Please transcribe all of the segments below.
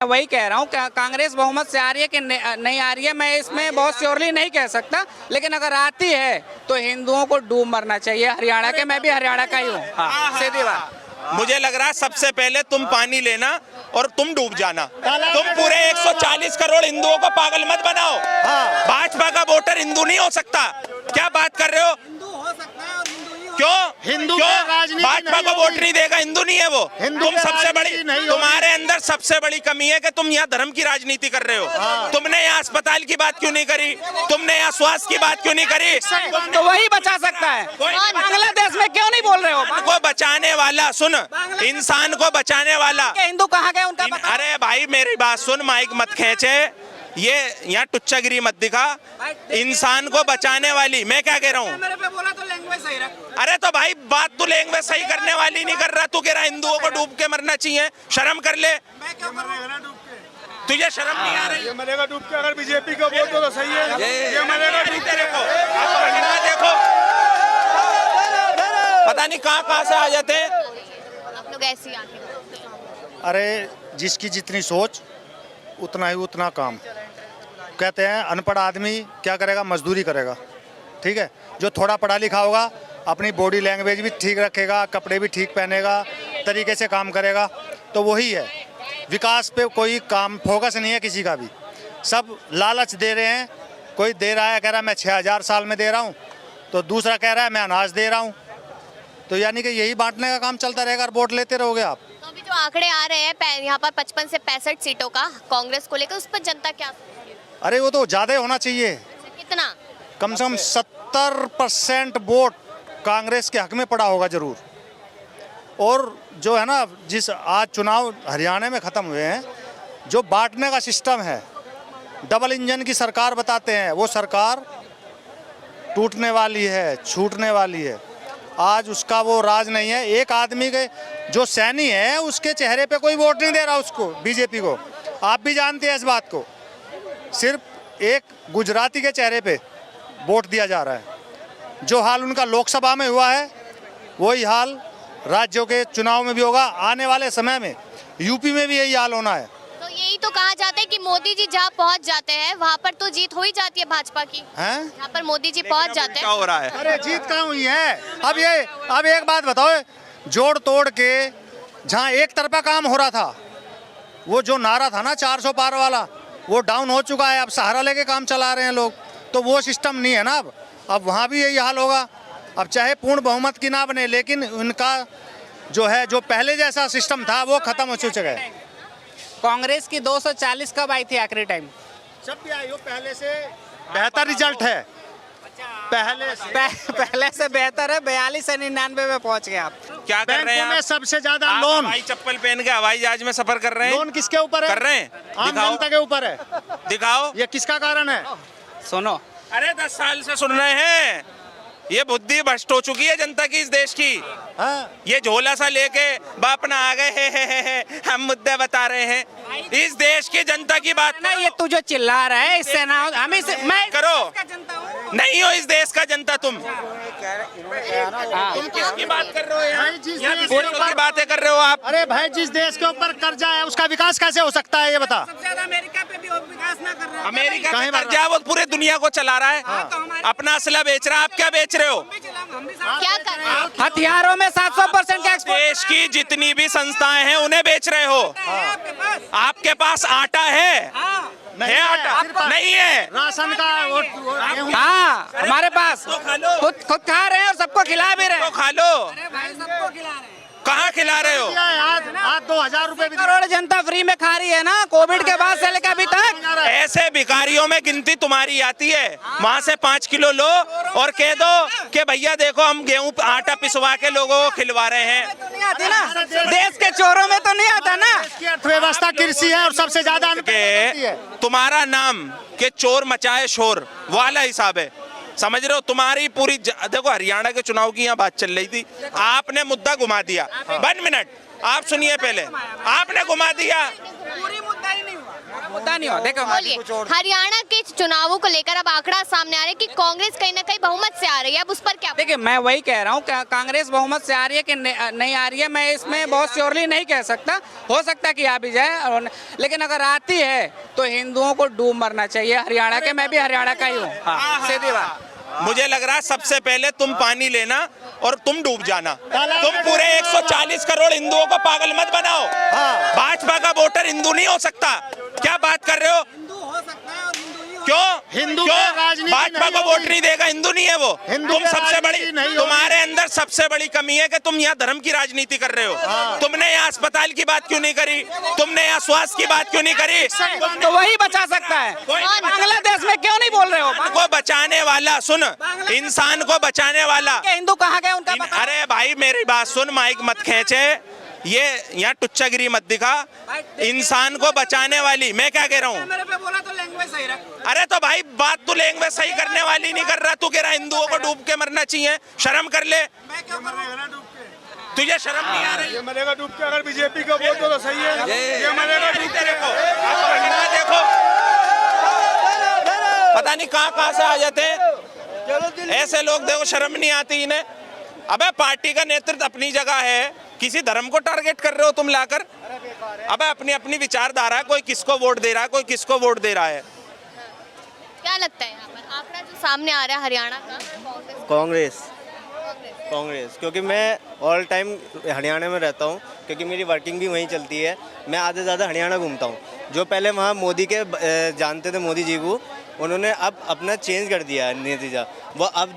वही कह रहा हूँ, कांग्रेस बहुमत से आ रही है कि नहीं आ रही है, मैं इसमें बहुत श्योरली नहीं कह सकता, लेकिन अगर आती है तो हिंदुओं को डूब मरना चाहिए। हरियाणा के, मैं भी हरियाणा का ही हूँ। हाँ, सीधी बात। मुझे लग रहा है सबसे पहले तुम पानी लेना और तुम डूब जाना। तुम पूरे 140 करोड़ हिंदुओं को पागल मत बनाओ। भाजपा का वोटर हिंदू नहीं हो सकता। क्या बात कर रहे हो? क्यों भाजपा को वोट नहीं देगा? हिंदू नहीं है वो। तुम सबसे बड़ी, तुम्हारे अंदर सबसे बड़ी कमी है कि तुम यहाँ धर्म की राजनीति कर रहे हो। तुमने यहाँ अस्पताल की बात क्यों नहीं करी? तुमने यहाँ स्वास्थ्य की बात क्यों नहीं करी? तो वही बचा सकता है। बांग्लादेश में क्यों नहीं बोल रहे हो? को बचाने वाला, सुन, इंसान को बचाने वाला। हिंदू कहाँ गए उनका? अरे भाई मेरी बात सुन, माइक मत खींचे, ये यहाँ टुच्चागिरी मत दिखा। इंसान को बचाने वाली, मैं क्या कह रहा हूँ? अरे तो भाई बात तू लैंग्वेज सही करने वाली नहीं कर रहा। तू कह रहा हिंदुओं को डूब के मरना चाहिए। शर्म कर ले। तुझे शर्म नहीं आ रही? ये मरेगा डूब के। अगर बीजेपी को वोट दो तो सही है। ये मरेगा डूब के। देखो पता नहीं कहाँ से आ जाते हैं आप लोग ऐसे ही आके। अरे जिसकी जितनी सोच उतना ही उतना काम। कहते हैं अनपढ़ आदमी क्या करेगा? मजदूरी करेगा। ठीक है, जो थोड़ा पढ़ा लिखा होगा अपनी बॉडी लैंग्वेज भी ठीक रखेगा, कपड़े भी ठीक पहनेगा, तरीके से काम करेगा, तो वही है। विकास पे कोई काम फोकस नहीं है किसी का भी। सब लालच दे रहे हैं। कोई दे रहा है, कह रहा है मैं 6000 साल में दे रहा हूँ, तो दूसरा कह रहा है मैं अनाज दे रहा हूँ। तो यानी कि यही बांटने का काम चलता रहेगा और वोट लेते रहोगे आप। तो अभी जो आंकड़े आ रहे हैं यहाँ पर 55 से 65 सीटों का कांग्रेस को लेकर, उस पर जनता क्या? अरे वो तो ज़्यादा होना चाहिए। कितना? कम से कम 70% वोट कांग्रेस के हक में पड़ा होगा जरूर। और जो है ना, जिस आज चुनाव हरियाणा में ख़त्म हुए हैं, जो बांटने का सिस्टम है, डबल इंजन की सरकार बताते हैं, वो सरकार टूटने वाली है, छूटने वाली है। आज उसका वो राज नहीं है। एक आदमी के जो सैनी है उसके चेहरे पे कोई वोट नहीं दे रहा उसको, बीजेपी को। आप भी जानते हैं इस बात को। सिर्फ एक गुजराती के चेहरे पे वोट दिया जा रहा है। जो हाल उनका लोकसभा में हुआ है वही हाल राज्यों के चुनाव में भी होगा। आने वाले समय में यूपी में भी यही हाल होना है। तो यही तो कहा जाता है कि मोदी जी जहाँ पहुँच जाते हैं वहाँ पर तो जीत हो ही जाती है भाजपा की। हैं? जहाँ पर मोदी जी पहुँच जाते हैं। क्या हो रहा है? अरे जीत कहाँ हुई है? अब एक बात बताओ, जोड़ तोड़ के जहाँ एक तरफा काम हो रहा था, वो जो नारा था ना 400 पार वाला, वो डाउन हो चुका है। अब सहारा लेके काम चला रहे हैं लोग, तो वो सिस्टम नहीं है ना अब वहाँ भी यही हाल होगा। अब चाहे पूर्ण बहुमत की ना बने, लेकिन उनका जो है, जो पहले जैसा सिस्टम था वो खत्म हो चुका है। कांग्रेस की 240 कब आई थी आखिरी टाइम? जब भी आई हो, पहले से बेहतर रिजल्ट है। पहले से बेहतर है। 42 से 99 में पहुंच गए आप। क्या कर रहे हैं में आप? सबसे ज्यादा लोन। हवाई चप्पल पहन के हवाई जहाज में सफर कर रहे हैं। लोन किसके ऊपर है? कर रहे हैं। आम दिखाओ, जनता के ऊपर है। दिखाओ। ये किसका कारण है? सुनो, अरे 10 साल से सुन रहे हैं। ये बुद्धि भ्रष्ट हो चुकी है जनता की, इस देश की। हाँ? ये झोला सा लेके बापना आ गए है, हम मुद्दे बता रहे हैं। इस देश की जनता की बात ना, ये तू जो चिल्ला रहा है इससे ना, हमें मैं करो। नहीं हो इस देश का जनता तुम किसकी बात कर रहे हो? भाई जिस देश पूरी की बातें कर रहे हो आप। अरे भाई जिस देश के ऊपर कर्जा है उसका विकास कैसे हो सकता है? ये बता। अमेरिका पे भी विकास ना कर रहा है। अमेरिका कहीं का कर्जा वो पूरे दुनिया को चला रहा है। अपना असला बेच रहा है। आप क्या बेच रहे हो? क्या कर रहे हैं? हथियारों में 700% का एक्सपोर्ट। देश की जितनी भी संस्थाएं हैं उन्हें बेच रहे हो। आपके पास आटा है? है आटा? नहीं है। राशन का हाँ, हमारे पास खुद खा रहे हैं और सबको खिला भी रहे तो हैं। खा लो। सबको खिला रहे हैं। कहाँ खिला रहे हो? आज 2000 रुपए भी करोड़ जनता फ्री में खा रही है ना, कोविड के बाद से लेकर अभी तक। ऐसे भिखारियों में गिनती तुम्हारी आती है। वहाँ से 5 किलो लो और कह दो कि भैया देखो हम गेहूं आटा पिसवा के लोगों को खिलवा रहे हैं। तो नहीं आती ना, देश के चोरों में तो नहीं आता ना। अर्थव्यवस्था कृषि है और सबसे ज्यादा के तुम्हारा नाम के चोर मचाए शोर वाला हिसाब है। समझ रहे हो? तुम्हारी पूरी देखो हरियाणा के चुनाव की यहाँ बात चल रही थी, आपने मुद्दा घुमा दिया। 1 मिनट आप सुनिए, पहले आपने घुमा दिया। पूरी मुद्दा ही नहीं हुआ। मुद्दा नहीं हुआ। देखो बोलिए, हरियाणा के चुनावों को लेकर अब आंकड़ा सामने आ रहा है कि कांग्रेस कहीं ना कहीं बहुमत से आ रही है, अब उस पर क्या? देखिए मैं वही कह रहा हूँ कांग्रेस बहुमत से आ रही है कि नहीं आ रही है, मैं इसमें बहुत श्योरली नहीं कह सकता। हो सकता है कि आ भी जाए, लेकिन अगर आती है तो हिंदुओं को डूब मरना चाहिए हरियाणा के। मैं भी हरियाणा का ही हूँ, सीधी बात। मुझे लग रहा है सबसे पहले तुम पानी लेना और तुम डूब जाना। तुम पूरे 140 करोड़ हिंदुओं को पागल मत बनाओ। भाजपा का वोटर हिंदू नहीं हो सकता। क्या बात कर रहे हो? क्यों? हिंदू क्यों भाजपा को वोट नहीं देगा? हिंदू नहीं है वो। तुम सबसे बड़ी, तुम्हारे अंदर सबसे बड़ी कमी है कि तुम यहाँ धर्म की राजनीति कर रहे हो। तुमने यहाँ अस्पताल की बात क्यों नहीं करी? तुमने यहाँ स्वास्थ्य की बात क्यों नहीं करी? तो वही बचा सकता है। बांग्लादेश में क्यों नहीं बोल रहे हो? को बचाने वाला, सुन, इंसान को बचाने वाला। हिंदू कहाँ गए उनका पता? अरे भाई मेरी बात सुन, माइक मत खींचे, ये यहाँ टुच्चागिरी मत दिखा। इंसान को बचाने वाली, मैं क्या कह रहा हूँ? मेरे पे बोला तो लैंग्वेज सही रख। अरे तो भाई बात तू लैंग्वेज सही करने वाली नहीं कर रहा। तू कह रहा हिंदुओं को डूब के मरना चाहिए। शर्म कर ले। तुझे शर्म नहीं आ रही? ये मरेगा डूब के। अगर बीजेपी को वोट दो तो सही है। ये मरेगा डूब के। देखो पता नहीं कहाँ से आ जाते हैं ऐसे लोग। देखो शर्म नहीं आती इन्हें। अबे पार्टी का नेतृत्व अपनी जगह है, किसी धर्म को टारगेट कर रहे हो तुम लाकर। अबे अपनी अपनी विचारधारा, कोई किसको वोट दे रहा है, कोई किसको वोट दे रहा है। क्या लगता है यहाँ पर आंकड़ा जो सामने आ रहा है हरियाणा का? कांग्रेस, क्योंकि मैं ऑल टाइम हरियाणा में रहता हूँ, क्योंकि मेरी वर्किंग भी वहीं चलती है। मैं आधे से ज़्यादा हरियाणा घूमता हूँ। जो पहले वहाँ मोदी के जानते थे, मोदी जी को, उन्होंने अब अपना चेंज कर दिया है नतीजा। वो अब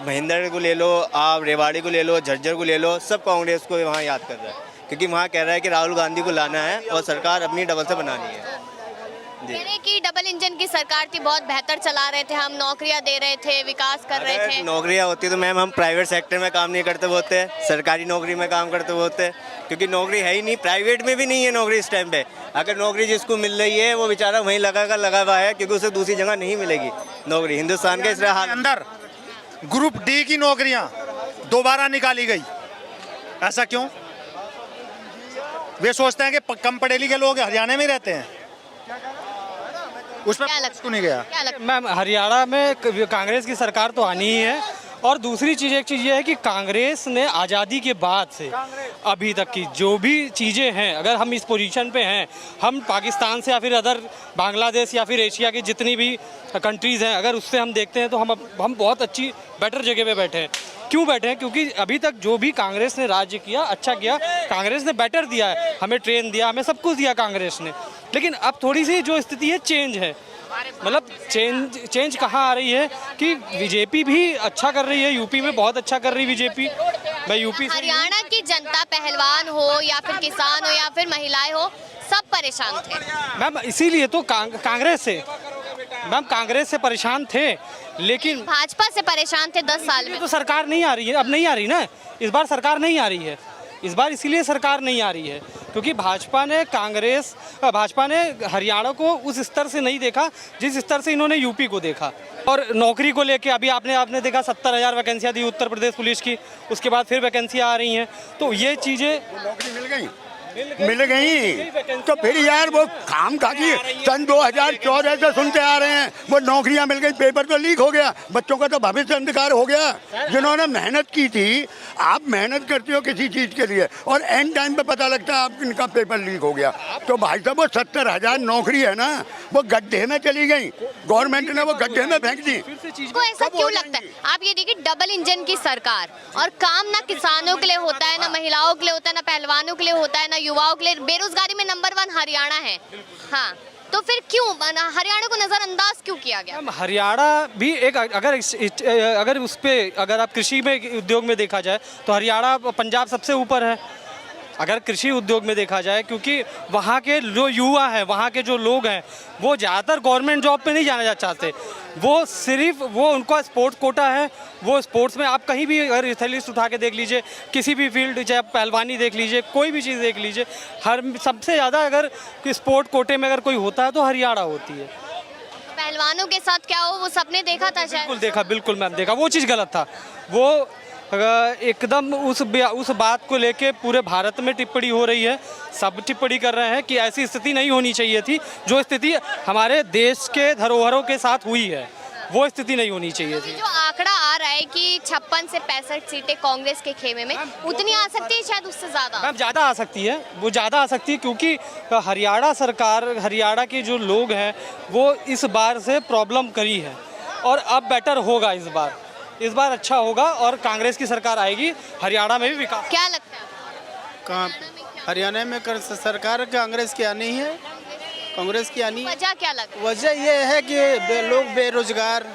महेंद्र को ले लो, आप रेवाड़ी को ले लो, झज्जर को ले लो, सब कांग्रेस को वहाँ याद कर रहा है, क्योंकि वहाँ कह रहा है कि राहुल गांधी को लाना है और सरकार अपनी डबल से बनानी है। कह रहे कि डबल इंजन की सरकार थी, बहुत बेहतर चला रहे थे, हम नौकरियां दे रहे थे, विकास कर रहे थे। नौकरियां होती तो मैम हम प्राइवेट सेक्टर में काम नहीं करते होते, सरकारी नौकरी में काम करते होते, क्योंकि नौकरी है ही नहीं, प्राइवेट में भी नहीं है नौकरी इस टाइम पे। अगर नौकरी जिसको मिल रही है वो बेचारा वहीं लगा हुआ है, क्योंकि उसे दूसरी जगह नहीं मिलेगी नौकरी हिंदुस्तान के इस हाल अंदर। ग्रुप डी की नौकरियां दोबारा निकाली गई, ऐसा क्यों? वे सोचते हैं कि कम पढ़े लिखे लोग हरियाणा में रहते हैं, उसमें क्यों नहीं गया? क्या लगता है? मैम हरियाणा में कांग्रेस की सरकार तो आनी ही है। और दूसरी चीज़, एक चीज़ ये है कि कांग्रेस ने आज़ादी के बाद से अभी तक की जो भी चीज़ें हैं, अगर हम इस पोजीशन पे हैं, हम पाकिस्तान से या फिर अदर बांग्लादेश या फिर एशिया की जितनी भी कंट्रीज़ हैं, अगर उससे हम देखते हैं तो हम बहुत अच्छी बेटर जगह पे बैठे हैं। क्यों बैठे हैं? क्योंकि अभी तक जो भी कांग्रेस ने राज्य किया, अच्छा किया, कांग्रेस ने बेटर दिया है, हमें ट्रेन दिया, हमें सब कुछ दिया कांग्रेस ने। लेकिन अब थोड़ी सी जो स्थिति है चेंज है, मतलब चेंज कहाँ आ रही है कि बीजेपी भी अच्छा कर रही है, यूपी में बहुत अच्छा कर रही है बीजेपी। मैं यूपी से, हरियाणा की जनता, पहलवान हो या फिर किसान हो या फिर महिलाएं हो, सब परेशान थे। मैम इसीलिए तो कांग्रेस से, मैम कांग्रेस से परेशान थे, लेकिन भाजपा से परेशान थे 10 साल में। तो सरकार नहीं आ रही है, अब नहीं आ रही ना, इस बार सरकार नहीं आ रही है। इस बार इसीलिए सरकार नहीं आ रही है क्योंकि भाजपा ने हरियाणा को उस स्तर से नहीं देखा जिस स्तर से इन्होंने यूपी को देखा। और नौकरी को लेके अभी आपने देखा 70,000 वैकेंसियाँ दी उत्तर प्रदेश पुलिस की, उसके बाद फिर वैकेंसियाँ आ रही हैं, तो ये चीज़ें नौकरी मिल गई तो फिर यार वो काम का की सन 2014 से सुनते आ रहे हैं, वो नौकरियां मिल गई, पेपर तो लीक हो गया, बच्चों का तो भविष्य अंधकार हो गया। जिन्होंने मेहनत की थी, आप मेहनत करते हो किसी चीज़ के लिए और एंड टाइम पे पता लगता है आप इनका पेपर लीक हो गया, तो भाई साहब वो 70,000 नौकरी है ना, वो गड्ढे में चली गई, गवर्नमेंट ने वो गड्ढे में फेंक दी। को ऐसा क्यों लगता है? आप ये देखिए, डबल इंजन की सरकार, और काम ना किसानों के लिए होता है, ना महिलाओं के लिए होता है, ना पहलवानों के लिए होता है, ना युवाओं के लिए। बेरोजगारी में नंबर 1 हरियाणा है। हाँ, तो फिर क्यों हरियाणा को नजरअंदाज क्यों किया गया? हरियाणा भी एक, अगर उस पे अगर आप कृषि में उद्योग में देखा जाए तो हरियाणा पंजाब सबसे ऊपर है अगर कृषि उद्योग में देखा जाए, क्योंकि वहाँ के जो युवा हैं, वहाँ के जो लोग हैं, वो ज़्यादातर गवर्नमेंट जॉब पे नहीं जाना चाहते, वो सिर्फ उनका स्पोर्ट्स कोटा है। वो स्पोर्ट्स में आप कहीं भी अगर एथलीट उठा के देख लीजिए, किसी भी फील्ड, चाहे पहलवानी देख लीजिए, कोई भी चीज़ देख लीजिए, सबसे ज़्यादा अगर स्पोर्ट कोटे में अगर कोई होता है तो हरियाणा होती है। पहलवानों के साथ क्या हो, वो सबने देखा था शायद। बिल्कुल देखा, बिल्कुल मैम देखा, वो चीज़ गलत था। वो एकदम उस बात को लेके पूरे भारत में टिप्पणी हो रही है। सब टिप्पणी कर रहे हैं कि ऐसी स्थिति नहीं होनी चाहिए थी, जो स्थिति हमारे देश के धरोहरों के साथ हुई है वो स्थिति नहीं होनी चाहिए थी। जो आंकड़ा आ रहा है कि 56 से 65 सीटें कांग्रेस के खेमे में, उतनी आ सकती है, शायद उससे ज्यादा। मैम ज़्यादा आ सकती है, वो ज़्यादा आ सकती है, क्योंकि हरियाणा सरकार, हरियाणा के जो लोग हैं वो इस बार से प्रॉब्लम करी है और अब बेटर होगा। इस बार अच्छा होगा और कांग्रेस की सरकार आएगी, हरियाणा में भी विकास। क्या लगता है कहाँ हरियाणा में सरकार कांग्रेस की आनी है, कांग्रेस की आनी है। वजह क्या लगता है? वजह ये है कि लोग बेरोजगार,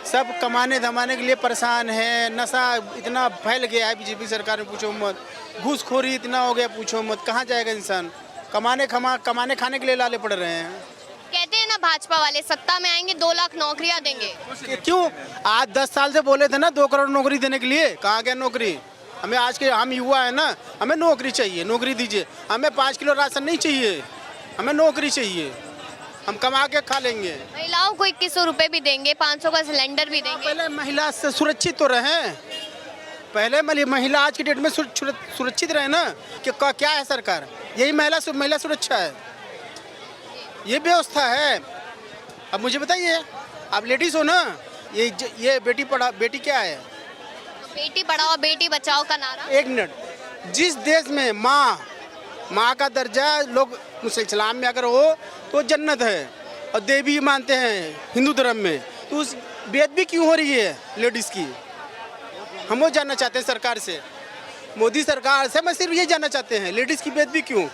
सब कमाने धमाने के लिए परेशान हैं। नशा इतना फैल गया है बीजेपी सरकार में, पूछो मत। घूसखोरी इतना हो गया, पूछो मत। कहाँ जाएगा इंसान? कमाने खाने के लिए लाले पड़ रहे हैं। कहते हैं ना भाजपा वाले सत्ता में आएंगे 2 लाख नौकरियां देंगे। क्यों? आज 10 साल से बोले थे ना 2 करोड़ नौकरी देने के लिए, कहाँ गया नौकरी? हमें आज के हम युवा है ना, हमें नौकरी चाहिए, नौकरी दीजिए। हमें 5 किलो राशन नहीं चाहिए, हमें नौकरी चाहिए, हम कमा के खा लेंगे। महिलाओं को 2100 रुपए भी देंगे, 500 का सिलेंडर भी देंगे। पहले महिला से सुरक्षित तो रहें, पहले महिला आज की डेट में सुरक्षित रहे ना। कि क्या है सरकार? यही महिला सुरक्षा है, ये व्यवस्था है। अब मुझे बताइए, आप लेडीज हो ना, ये बेटी क्या है? बेटी पढ़ाओ बेटी बचाओ का नारा। 1 मिनट, जिस देश में माँ का दर्जा लोग इस्लाम में अगर हो तो जन्नत है और देवी मानते हैं हिंदू धर्म में, तो उस बेअदबी क्यों हो रही है लेडीज़ की? हम वो जानना चाहते हैं सरकार से, मोदी सरकार से। मैं सिर्फ ये जानना चाहते हैं, लेडीज़ की बेअदबी क्यों?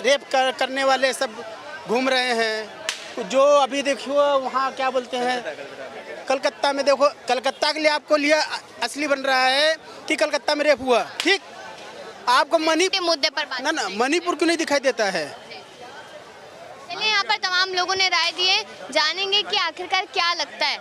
रेप करने वाले सब घूम रहे हैं। जो अभी देखियो वहाँ क्या बोलते हैं, कलकत्ता में देखो, कलकत्ता के लिए आपको लिया असली बन रहा है कि कलकत्ता में रेप हुआ। ठीक, आपको मुद्दे पर बात ना मणिपुर क्यों नहीं दिखाई देता है? चलिए, यहाँ पर तमाम लोगों ने राय दी है, जानेंगे कि आखिरकार क्या लगता है।